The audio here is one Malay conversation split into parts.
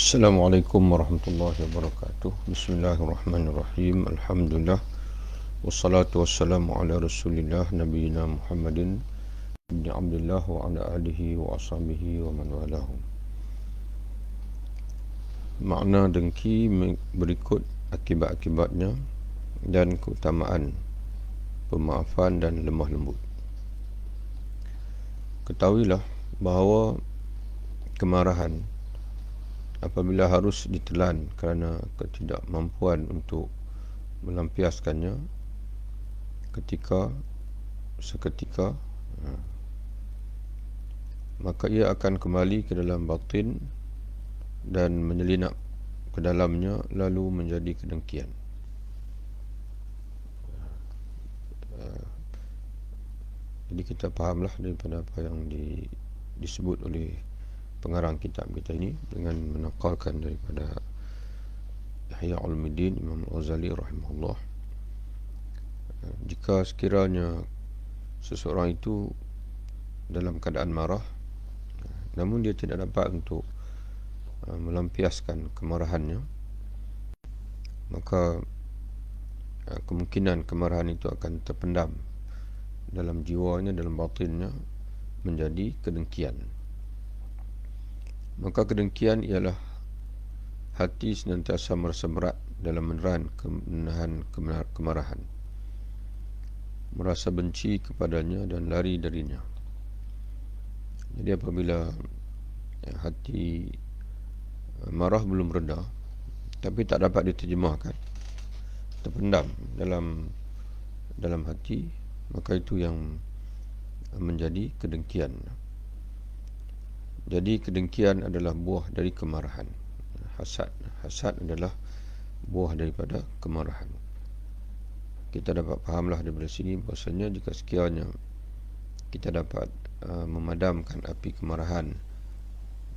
Assalamualaikum warahmatullahi wabarakatuh. Bismillahirrahmanirrahim. Alhamdulillah. Wassalatu wassalamu ala rasulillah nabiyina Muhammadin ibn Abdullah wa ala alihi wa ashabihi wa man walahum. Makna dengki berikut akibat-akibatnya dan keutamaan pemaafan dan lemah lembut. Ketahuilah bahawa kemarahan apabila harus ditelan kerana ketidakmampuan untuk melampiaskannya seketika, maka ia akan kembali ke dalam batin dan menyelinap ke dalamnya lalu menjadi kedengkian. Jadi kita fahamlah daripada apa yang disebut oleh pengarang kitab kita ini dengan menakalkan daripada Ihya Ulumuddin Imam Al-Ghazali rahimahullah. Jika sekiranya seseorang itu dalam keadaan marah, namun dia tidak dapat untuk melampiaskan kemarahannya, maka kemungkinan kemarahan itu akan terpendam dalam jiwanya, dalam batinnya, menjadi kedengkian. Maka kedengkian ialah hati senantiasa merasa berat dalam menahan kemarahan, merasa benci kepadanya dan lari darinya. Jadi apabila hati marah belum reda, tapi tak dapat diterjemahkan, terpendam dalam hati, maka itu yang menjadi kedengkian. Jadi kedengkian adalah buah dari kemarahan. Hasad adalah buah daripada kemarahan. Kita dapat fahamlah daripada sini bahasanya jika sekiranya kita dapat memadamkan api kemarahan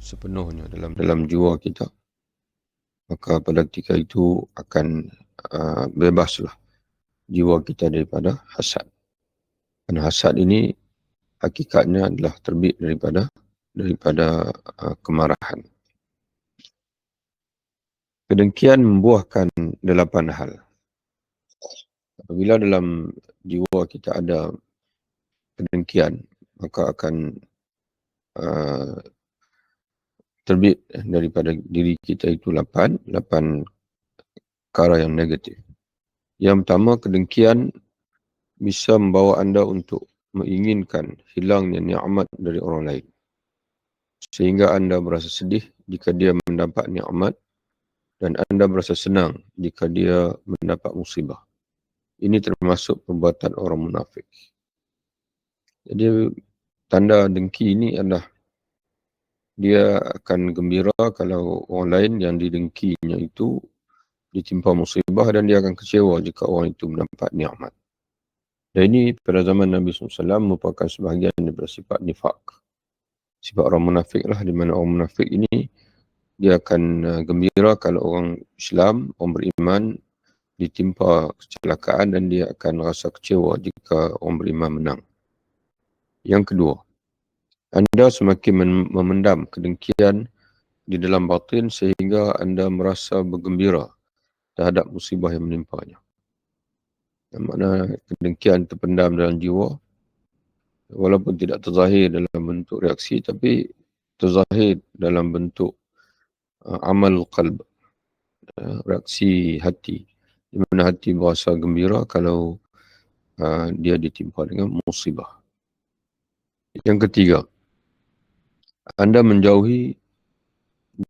sepenuhnya dalam jiwa kita, maka pada ketika itu akan bebaslah jiwa kita daripada hasad. Dan hasad ini hakikatnya adalah terbit daripada kemarahan. Kedengkian membuahkan 8 hal. Apabila dalam jiwa kita ada kedengkian, maka akan terbit daripada diri kita itu 8 perkara yang negatif. Yang pertama, kedengkian bisa membawa anda untuk menginginkan hilangnya nikmat dari orang lain, sehingga anda berasa sedih jika dia mendapat nikmat dan anda berasa senang jika dia mendapat musibah. Ini termasuk perbuatan orang munafik. Jadi tanda dengki ini adalah dia akan gembira kalau orang lain yang didengkinya itu ditimpa musibah, dan dia akan kecewa jika orang itu mendapat nikmat. Dan ini pada zaman Nabi SAW merupakan sebahagian daripada sifat nifak, sifat orang munafik lah, di mana orang munafik ini dia akan gembira kalau orang Islam, orang beriman ditimpa kecelakaan, dan dia akan rasa kecewa jika orang beriman menang. Yang kedua, anda semakin memendam kedengkian di dalam batin sehingga anda merasa bergembira terhadap musibah yang menimpanya. Yang mana kedengkian terpendam dalam jiwa, walaupun tidak terzahir dalam bentuk reaksi, tapi terzahir dalam bentuk amal qalb, reaksi hati, di mana hati berasa gembira kalau dia ditimpa dengan musibah. Yang ketiga, anda menjauhi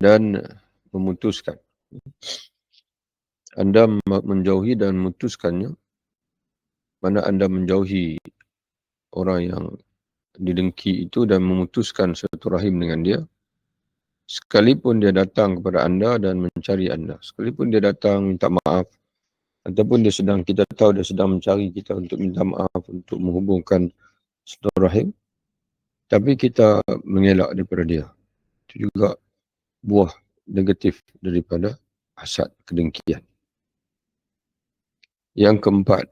dan memutuskan. Anda menjauhi dan memutuskannya, mana anda menjauhi orang yang didengki itu dan memutuskan silaturahim dengan dia, sekalipun dia datang kepada anda dan mencari anda, sekalipun dia datang minta maaf, ataupun kita tahu dia sedang mencari kita untuk minta maaf, untuk menghubungkan silaturahim, tapi kita mengelak daripada dia. Itu juga buah negatif daripada hasad, kedengkian. Yang keempat,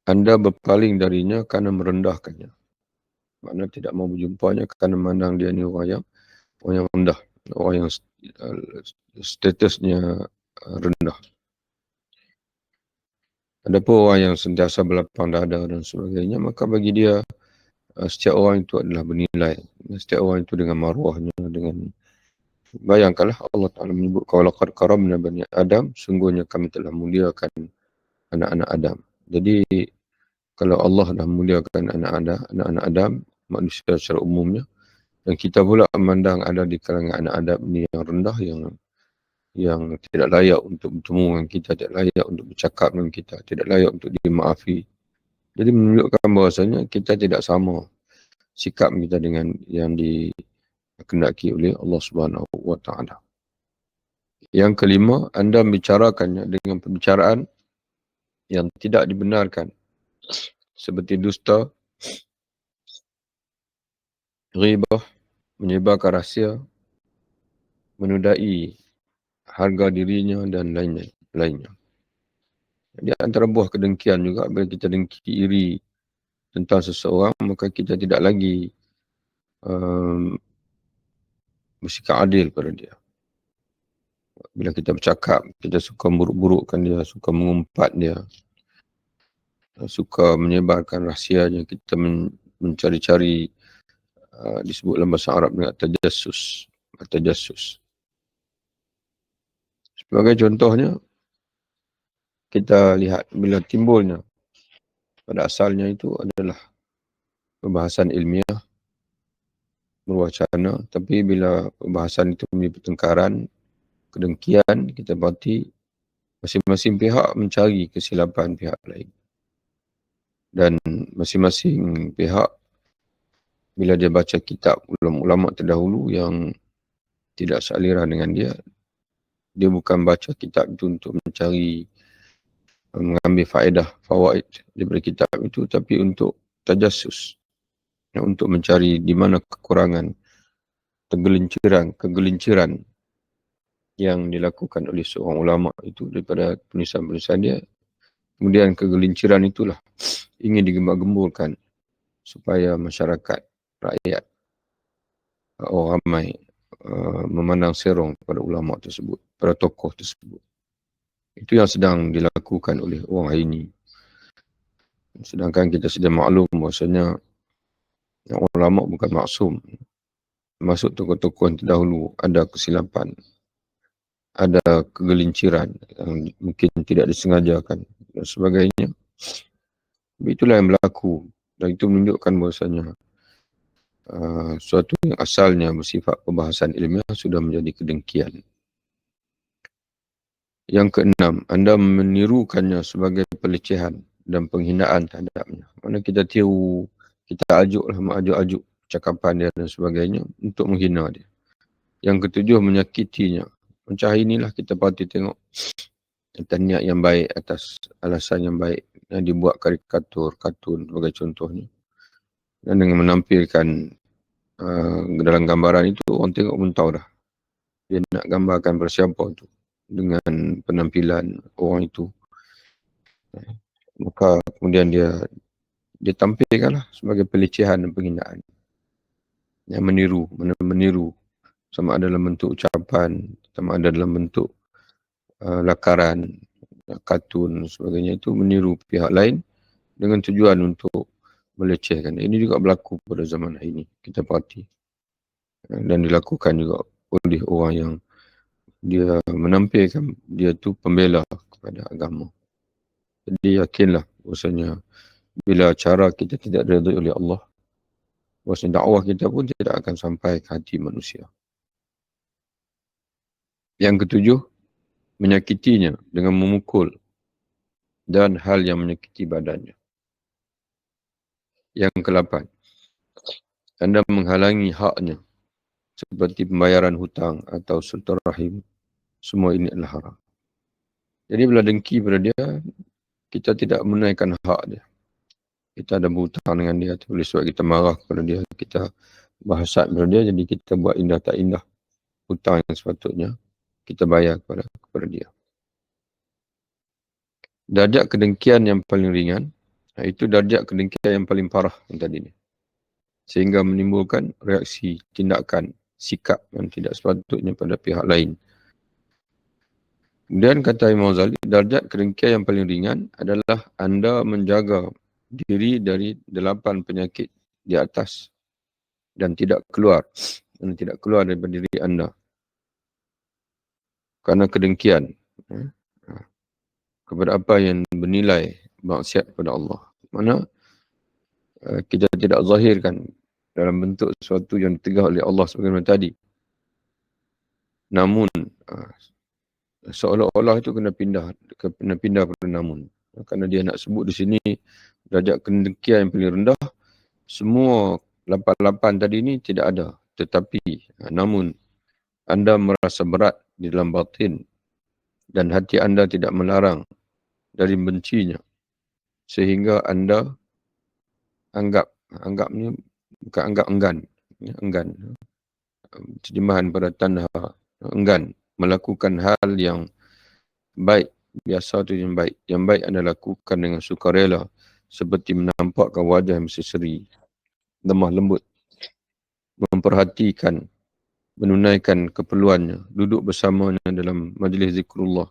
anda berpaling darinya kerana merendahkannya. Maknanya tidak mau berjumpanya kerana memandang dia ni orang yang rendah, orang statusnya rendah. Adapun orang yang sentiasa berlapang dada dan sebagainya, maka bagi dia setiap orang itu adalah bernilai. Setiap orang itu dengan maruahnya, dengan bayangkanlah Allah Ta'ala menyebut walaqad karamna bani Adam, sungguhnya kami telah muliakan anak-anak Adam. Jadi kalau Allah dah muliakan anak-anak Adam, manusia secara umumnya, dan kita pula memandang ada di kalangan anak Adam ini yang rendah, yang tidak layak untuk bertemu dengan kita, tidak layak untuk bercakap dengan kita, tidak layak untuk dimaafi. Jadi menunjukkan bahawasanya kita tidak sama sikap kita dengan yang dikehendaki oleh Allah Subhanahu wa Ta'ala. Yang kelima, anda membicarakannya dengan pembicaraan yang tidak dibenarkan, seperti dusta, ghibah, menyebarkan rahsia, menodai harga dirinya dan lainnya. Di antara buah kedengkian juga, bila kita dengki iri tentang seseorang, maka kita tidak lagi bersikap adil pada dia. Bila kita bercakap, kita suka buruk-burukkan dia, suka mengumpat dia, suka menyebarkan rahsianya, kita mencari-cari, disebut dalam bahasa Arab dengan tajassus. Sebagai contohnya, kita lihat bila timbulnya, pada asalnya itu adalah perbahasan ilmiah, berwacana, tapi bila perbahasan itu menjadi pertengkaran, kedengkian, kita berarti masing-masing pihak mencari kesilapan pihak lain. Dan masing-masing pihak, bila dia baca kitab ulama-ulama terdahulu yang tidak sealiran dengan dia bukan baca kitab itu untuk mencari, mengambil fawaid daripada kitab itu, tapi untuk tajassus, untuk mencari di mana kekurangan, kegelinciran yang dilakukan oleh seorang ulama itu daripada penulisan-penulisan dia. Kemudian kegelinciran itulah ingin digembur-gemburkan supaya masyarakat, rakyat, orang ramai memandang serong pada ulama tersebut, pada tokoh tersebut. Itu yang sedang dilakukan oleh orang hari ini. Sedangkan kita sudah maklum bahasanya ulama bukan maksum. Masuk tokoh-tokoh yang terdahulu ada kesilapan, ada kegelinciran yang mungkin tidak disengajakan dan sebagainya. Itulah yang berlaku, dan itu menunjukkan bahasanya suatu yang asalnya bersifat perbahasan ilmiah sudah menjadi kedengkian. Yang keenam, anda menirukannya sebagai pelecehan dan penghinaan terhadapnya. Mana kita tiru, kita ajuk cakapan dia dan sebagainya untuk menghina dia. Yang ketujuh, menyakitinya. Macam hari inilah kita pasti tengok atas niat yang baik, atas alasan yang baik, yang dibuat karikatur, kartun sebagai contohnya. Dan dengan menampilkan dalam gambaran itu, orang tengok pun tahu dah. Dia nak gambarkan bersiapa tu dengan penampilan orang itu. Maka kemudian dia tampilkanlah sebagai pelecehan dan penghinaan. Yang meniru sama ada dalam bentuk ucapan, sama ada dalam bentuk lakaran, kartun dan sebagainya, itu meniru pihak lain dengan tujuan untuk melecehkan. Ini juga berlaku pada zaman hari ini, kita parti. Dan dilakukan juga oleh orang yang dia menampilkan dia tu pembela kepada agama. Jadi yakinlah bahasanya bila cara kita tidak redha oleh Allah, bahasanya dakwah kita pun tidak akan sampai ke hati manusia. Yang ketujuh, menyakitinya dengan memukul dan hal yang menyakiti badannya. Yang ke-8, anda menghalangi haknya seperti pembayaran hutang atau silaturahim. Semua ini adalah haram. Jadi bila dengki pada dia, kita tidak menunaikan hak dia. Kita ada berhutang dengan dia, boleh sebab kita marah kepada dia, kita bahasat kepada dia, jadi kita buat indah tak indah hutang yang sepatutnya kita bayar kepada dia. Darjat kedengkian yang paling ringan, itu darjat kedengkian yang paling parah yang tadi ni. Sehingga menimbulkan reaksi, tindakan sikap yang tidak sepatutnya pada pihak lain. Kemudian kata Imam Ghazali, darjat kedengkian yang paling ringan adalah anda menjaga diri dari 8 penyakit di atas dan tidak keluar daripada diri anda kerana kedengkian kepada apa yang bernilai maksiat kepada Allah. Mana kita tidak zahirkan dalam bentuk sesuatu yang ditegah oleh Allah sebagaimana tadi. Namun seolah-olah itu kena pindah pada namun. Kerana dia nak sebut di sini darjat kedengkian yang paling rendah, semua 8 tadi ni tidak ada. Tetapi namun anda merasa berat di dalam batin dan hati anda tidak melarang dari bencinya, sehingga anda anggap ni bukan anggap enggan, terjemahan pada tanha, enggan melakukan hal yang baik, biasa tu yang baik anda lakukan dengan sukarela, seperti menampakkan wajah yang berseri, lemah lembut, memperhatikan, menunaikan keperluannya, duduk bersamanya dalam majlis zikrullah,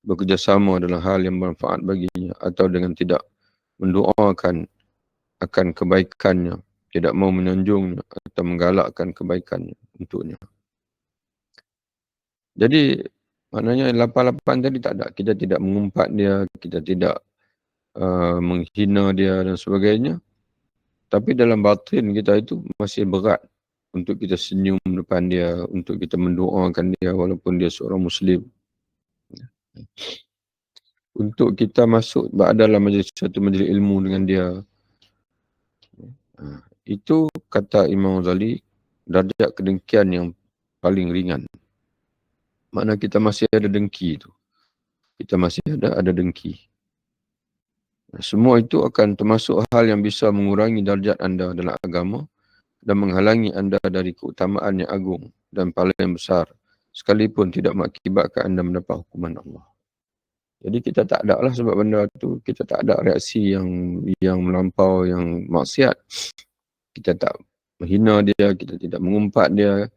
bekerjasama dalam hal yang bermanfaat baginya, atau dengan tidak mendoakan akan kebaikannya, tidak mau menyanjungnya atau menggalakkan kebaikannya untuknya. Jadi maknanya 8 tadi tak ada. Kita tidak mengumpat dia, kita tidak menghina dia dan sebagainya. Tapi dalam batin kita itu masih berat untuk kita senyum depan dia, untuk kita mendoakan dia walaupun dia seorang Muslim. Untuk kita masuk dalam satu majlis ilmu dengan dia. Itu kata Imam Ghazali, darjat kedengkian yang paling ringan. Makna kita masih ada dengki itu. Kita masih ada dengki. Semua itu akan termasuk hal yang bisa mengurangi darjat anda dalam agama dan menghalangi anda dari keutamaan yang agung dan paling besar, sekalipun tidak mengakibatkan anda mendapat hukuman Allah. Jadi kita tak ada lah sebab benda tu, kita tak ada reaksi yang melampau, yang maksiat. Kita tak menghina dia, kita tidak mengumpat dia,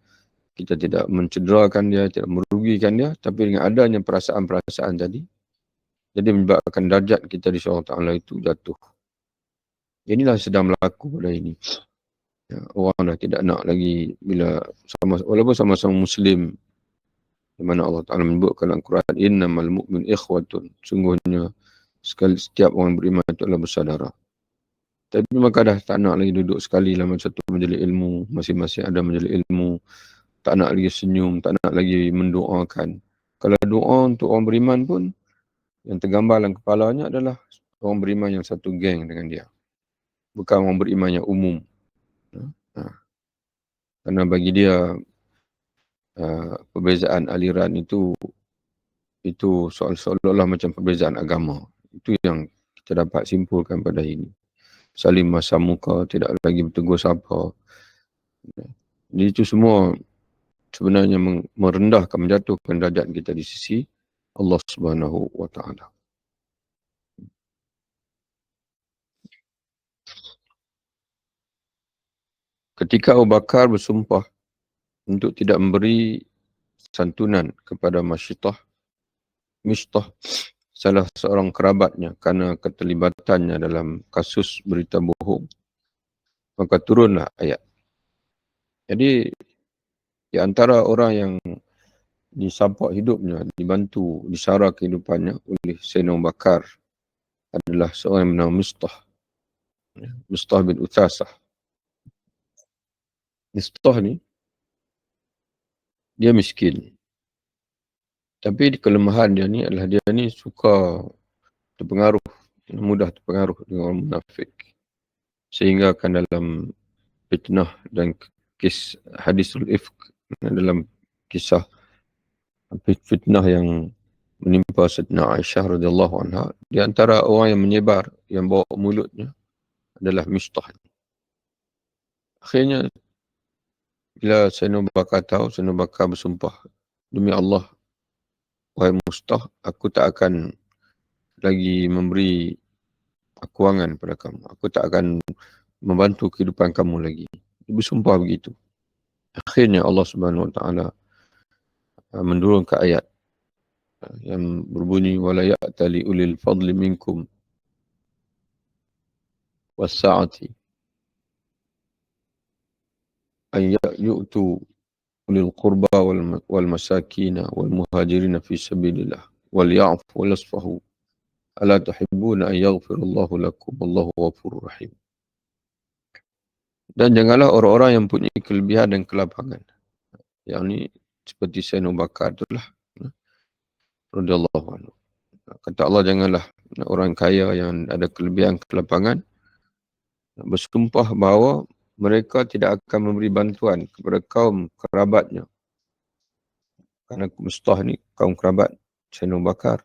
kita tidak mencederakan dia, tidak merugikan dia, tapi dengan adanya perasaan-perasaan tadi, jadi menyebabkan darjat kita di Allah Ta'ala itu jatuh. Inilah sedang berlaku pada ini. Ya, orang dah tidak nak lagi bila walaupun sama-sama Muslim, di mana Allah Ta'ala menyebutkan dalam Quran, innamal mu'min ikhwatun, sungguhnya setiap orang beriman itu adalah bersaudara. Tapi maka dah tak nak lagi duduk sekali dalam satu majlis ilmu, masing-masing ada majlis ilmu, tak nak lagi senyum, tak nak lagi mendoakan. Kalau doa untuk orang beriman pun, yang tergambar dalam kepalanya adalah orang beriman yang satu geng dengan dia. Bukan orang beriman yang umum. Kerana bagi dia, perbezaan aliran itu seolah-olah macam perbezaan agama. Itu yang kita dapat simpulkan pada ini. Saling masam muka, tidak lagi bertegur sapa. Jadi itu semua sebenarnya merendahkan, menjatuhkan darjat kita di sisi Allah Subhanahu wa Ta'ala. Ketika Abu Bakar bersumpah untuk tidak memberi santunan kepada Mistah, salah seorang kerabatnya, kerana keterlibatannya dalam kasus berita bohong, maka turunlah ayat. Jadi di antara orang yang disampak hidupnya, dibantu, disara kehidupannya oleh Sayyidina Abu Bakar adalah seorang yang bernama Mistah bin Uthasah. Mistah ni, dia miskin. Tapi kelemahan dia ni adalah dia ni suka terpengaruh, mudah terpengaruh dengan orang munafik. Sehingga akan dalam fitnah dan kes hadisul ifk, dalam kisah fitnah yang menimpa Sayyidina Aisyah radhiyallahu anha, di antara orang yang menyebar, yang bawa mulutnya adalah Mistah. Akhirnya bila Sayyidina Abu Bakar tahu, Sayyidina Abu Bakar bersumpah, demi Allah, wahai Mistah, aku tak akan lagi memberi kewangan pada kamu. Aku tak akan membantu kehidupan kamu lagi. Dia bersumpah begitu. Akhirnya Allah Subhanahu Wa Taala menurunkan ayat yang berbunyi wala ya'tali ulil fadli minkum was-sa'ati ay yu'tu ulil qurba wal masakin wal muhajirin fi sabilillah wal ya'fu wal yasfahu ala tuhibbuna an yaghfirallahu lakum wallahu ghafurur rahim. Dan janganlah orang-orang yang punya kelebihan dan kelapangan. Yang ni seperti Sayyidina Abu Bakar itulah radhiyallahu anhu. Kata Allah, janganlah orang kaya yang ada kelebihan kelapangan bersumpah bahawa mereka tidak akan memberi bantuan kepada kaum kerabatnya. Kerana Mustah ni kaum kerabat Sayyidina Abu Bakar.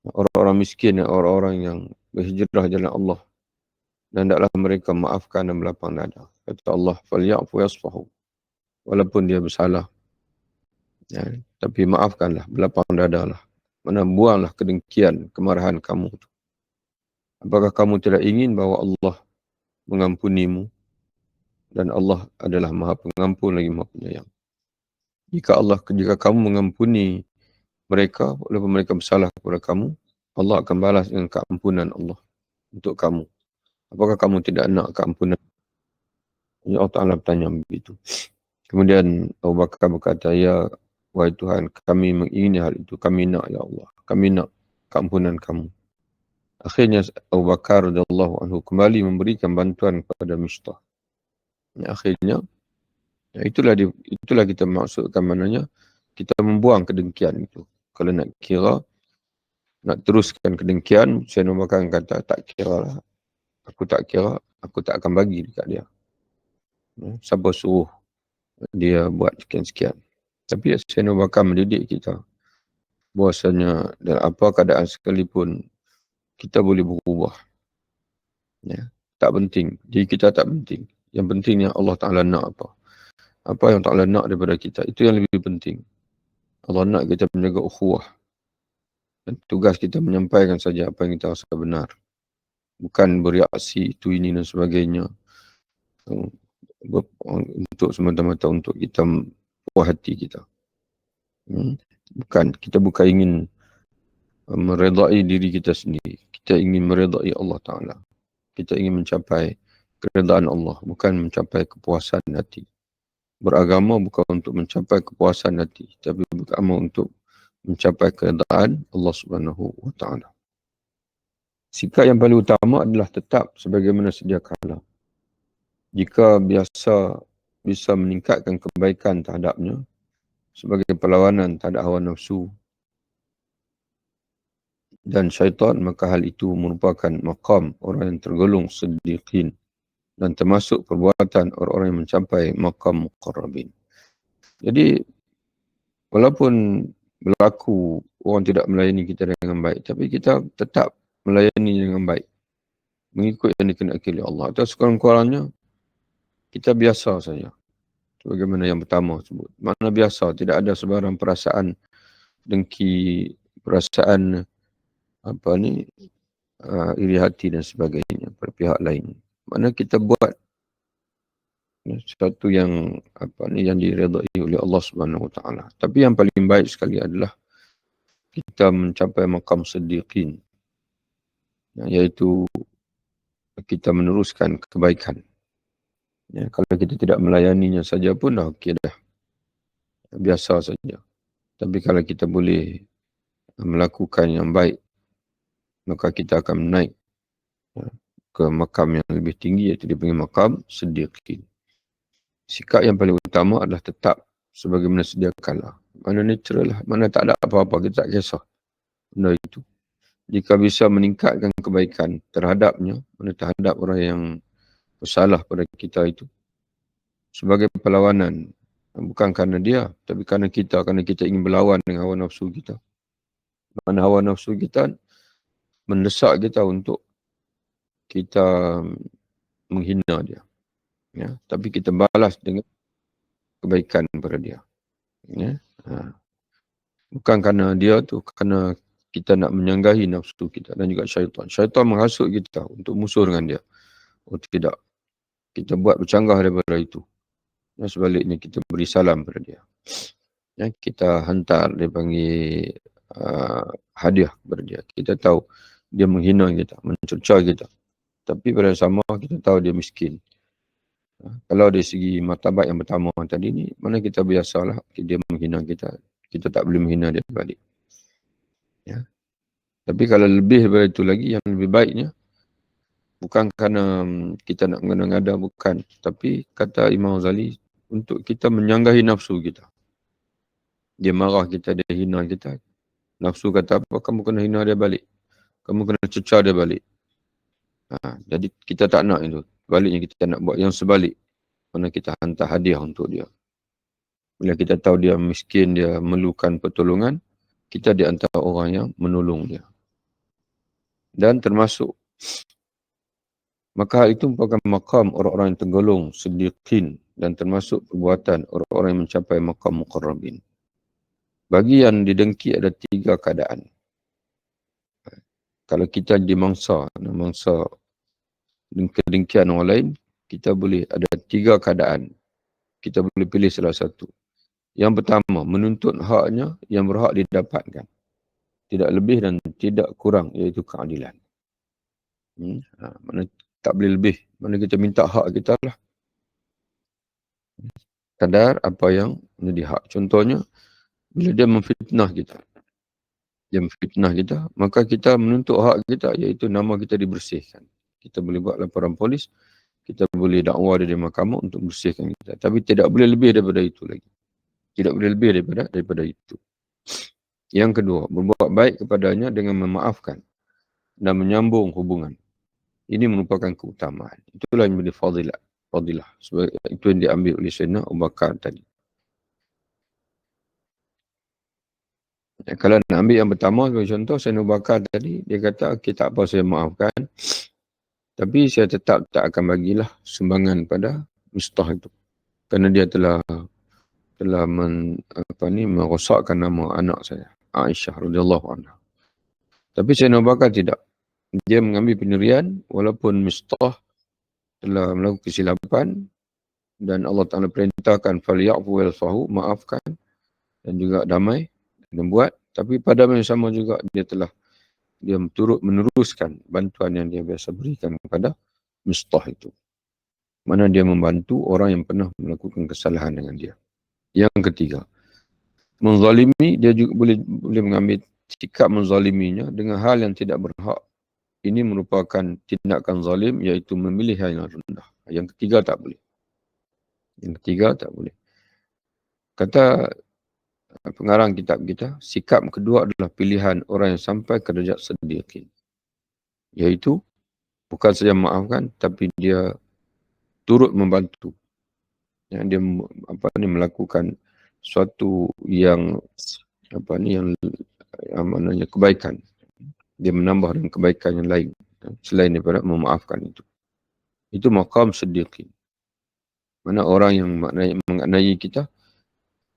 Orang-orang miskin dan orang-orang yang berhijrah jalan Allah. Dan hendaklah mereka maafkan dan berlapang dada. Kata Allah, فَلْيَعْفُ يَصْفَحُ. Walaupun dia bersalah. Ya, tapi maafkanlah, berlapang dada lah. Mana buanglah kedengkian, kemarahan kamu. Apakah kamu tidak ingin bahawa Allah mengampunimu? Dan Allah adalah maha pengampun lagi maha penyayang. Jika kamu mengampuni mereka, walaupun mereka bersalah kepada kamu, Allah akan balas dengan keampunan Allah untuk kamu. Apakah kamu tidak nak keampunan? Ya Allah Ta'ala bertanya begitu. Kemudian Abu Bakar berkata, ya wahai Tuhan, kami mengingini hal itu. Kami nak, ya Allah. Kami nak keampunan kamu. Akhirnya Abu Bakar radhiyallahu anhu kembali memberikan bantuan kepada Mistah. Akhirnya, itulah kita maksudkan maknanya, kita membuang kedengkian itu. Kalau nak kira, nak teruskan kedengkian, Sayyidina Abu Bakar kata, tak kira lah. Aku tak kira, aku tak akan bagi dekat dia. Siapa suruh dia buat sekian-sekian. Tapi Sayyidina Abu Bakar mendidik kita bahasanya dalam apa keadaan sekalipun kita boleh berubah. Ya, tak penting. Jadi kita tak penting. Yang pentingnya Allah Ta'ala nak apa. Apa yang Ta'ala nak daripada kita. Itu yang lebih penting. Allah nak kita menjaga ukhuwah. Dan tugas kita menyampaikan saja apa yang kita rasa benar. Bukan bereaksi itu ini dan sebagainya. Untuk semata-mata untuk kita puas hati kita. Kita bukan ingin meredai diri kita sendiri. Kita ingin meredai Allah Ta'ala. Kita ingin mencapai keredaan Allah, bukan mencapai kepuasan hati. Beragama bukan untuk mencapai kepuasan hati, tapi beragama untuk mencapai keredaan Allah Subhanahu Wa Ta'ala. Sikap yang paling utama adalah tetap sebagaimana sedia kala. Jika bisa meningkatkan kebaikan terhadapnya, sebagai perlawanan terhadap hawa nafsu dan syaitan, maka hal itu merupakan maqam orang yang tergolong siddiqin dan termasuk perbuatan orang-orang yang mencapai maqam muqarrabin. Jadi, walaupun berlaku orang tidak melayani kita dengan baik, tapi kita tetap melayani dengan baik. Mengikut yang dikehendaki oleh Allah. Atau sekurang-kurangnya, kita biasa saja. Sebagaimana yang pertama sebut. Mana biasa, tidak ada sebarang perasaan dengki, perasaan iri hati dan sebagainya pada pihak lain. Mana kita buat sesuatu yang yang diredai oleh Allah Subhanahu Wa Taala. Tapi yang paling baik sekali adalah kita mencapai maqam siddiqin, iaitu kita meneruskan kebaikan. Ya, kalau kita tidak melayaninya saja pun dah okey dah. Biasa saja. Tapi kalau kita boleh melakukan yang baik, maka kita akan naik ke makam yang lebih tinggi, iaitu dipanggil makam siddiqin. Sikap yang paling utama adalah tetap sebagaimana sedia kala. Mana natural lah, mana tak ada apa-apa, kita tak kisah benda itu. Jika bisa meningkatkan kebaikan terhadapnya, mana terhadap orang yang bersalah pada kita itu, sebagai perlawanan, bukan kerana dia, tapi kerana kita ingin berlawan dengan hawa nafsu kita. Mana hawa nafsu kita mendesak kita untuk kita menghina dia. Ya, tapi kita balas dengan kebaikan kepada dia. Ya. Bukan kerana dia tu, kerana kita nak menyanggahi nafsu kita dan juga syaitan. Syaitan menghasut kita untuk musuh dengan dia. Oh tidak. Kita buat bercanggah daripada itu. Dan sebaliknya kita beri salam pada dia. Ya, kita hantar, dia panggil hadiah kepada dia. Kita tahu dia menghina kita, mencerca kita. Tapi pada sama kita tahu dia miskin. Kalau dari segi martabat yang pertama tadi ni, mana kita biasalah dia menghina kita. Kita tak boleh menghina dia balik. Ya. Tapi kalau lebih daripada itu lagi, yang lebih baiknya, bukan kerana kita nak mengada-ngada, bukan. Tapi kata Imam Ghazali, untuk kita menyanggahi nafsu kita. Dia marah kita, dia hina kita. Nafsu kata apa, kamu kena hina dia balik. Kamu kena cerca dia balik. Jadi kita tak nak itu. Baliknya kita nak buat yang sebalik. Mana kita hantar hadiah untuk dia. Bila kita tahu dia miskin, dia memerlukan pertolongan, kita di antara orang yang menolong dia. Dan termasuk, maka hal itu merupakan makam orang-orang yang tergolong siddiqin dan termasuk perbuatan orang-orang yang mencapai makam muqarrabin. Bagi yang didengki ada 3 keadaan. Kalau kita dimangsa kedengkian orang lain, kita boleh ada 3 keadaan. Kita boleh pilih salah satu. Yang pertama, menuntut haknya yang berhak didapatkan. Tidak lebih dan tidak kurang, iaitu keadilan. Mana tak boleh lebih. Mana kita minta hak kita lah. Kadar apa yang menjadi hak. Contohnya, bila dia memfitnah kita. Maka kita menuntut hak kita, iaitu nama kita dibersihkan. Kita boleh buat laporan polis, kita boleh dakwa dia di mahkamah untuk bersihkan kita. Tapi tidak boleh lebih daripada itu lagi. Tidak boleh lebih daripada itu. Yang kedua, berbuat baik kepadanya dengan memaafkan dan menyambung hubungan. Ini merupakan keutamaan. Itulah yang menjadi fadilah. Sebab itu yang diambil oleh Sayyidina Abu Bakar tadi. Kalau nak ambil yang pertama, sebagai contoh, Sayyidina Abu Bakar tadi, dia kata, okay, tak apa saya maafkan. Tapi saya tetap tak akan bagilah sumbangan pada Mistah itu. Kerana dia telah merosakkan nama anak saya, Aisyah radhiyallahu anha. Tapi Sayyidina Abu Bakar tidak. Dia mengambil pendirian walaupun Mistah telah melakukan kesilapan dan Allah Ta'ala perintahkan falyafu walfahu, maafkan dan juga damai dan buat. Tapi pada masa yang sama juga dia turut meneruskan bantuan yang dia biasa berikan kepada Mistah itu. Mana dia membantu orang yang pernah melakukan kesalahan dengan dia. Yang ketiga, menzalimi, dia juga boleh mengambil sikap menzaliminya dengan hal yang tidak berhak. Ini merupakan tindakan zalim, iaitu memilih yang rendah. Yang ketiga tak boleh. Kata pengarang kitab kita, sikap kedua adalah pilihan orang yang sampai ke derajat siddiqin. Iaitu, bukan saja memaafkan, tapi dia turut membantu. Dia melakukan suatu yang maknanya kebaikan. Dia menambah dengan kebaikan yang lain selain daripada memaafkan itu. Itu maqam siddiqin. Mana orang yang mengenai kita,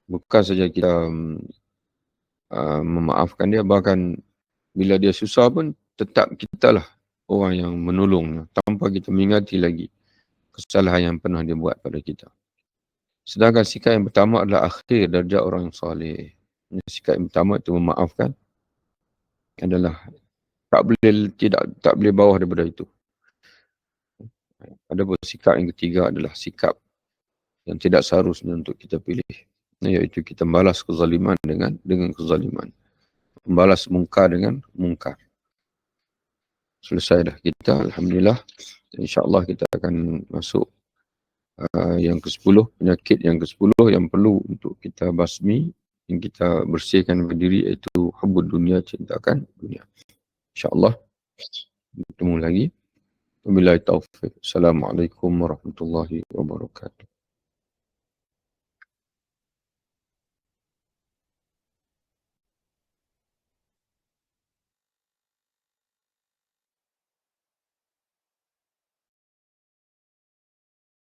bukan saja kita memaafkan dia, bahkan bila dia susah pun tetap kita lah orang yang menolongnya tanpa kita mengingati lagi kesalahan yang pernah dia buat pada kita. Sedangkan sikap yang pertama adalah akhir darjah orang yang saleh. Sikap yang pertama itu memaafkan adalah tak boleh bawah daripada itu. Adapun sikap yang ketiga adalah sikap yang tidak seharusnya untuk kita pilih, iaitu kita membalas kezaliman dengan kezaliman, membalas mungkar dengan mungkar. Selesai dah kita, alhamdulillah. InsyaAllah kita akan masuk yang ke-10, penyakit yang ke-10 yang perlu untuk kita basmi, yang kita bersihkan berdiri, iaitu hubbud dunia, cintakan dunia. InsyaAllah bertemu lagi. Wabillahi taufiq. Assalamualaikum warahmatullahi wabarakatuh.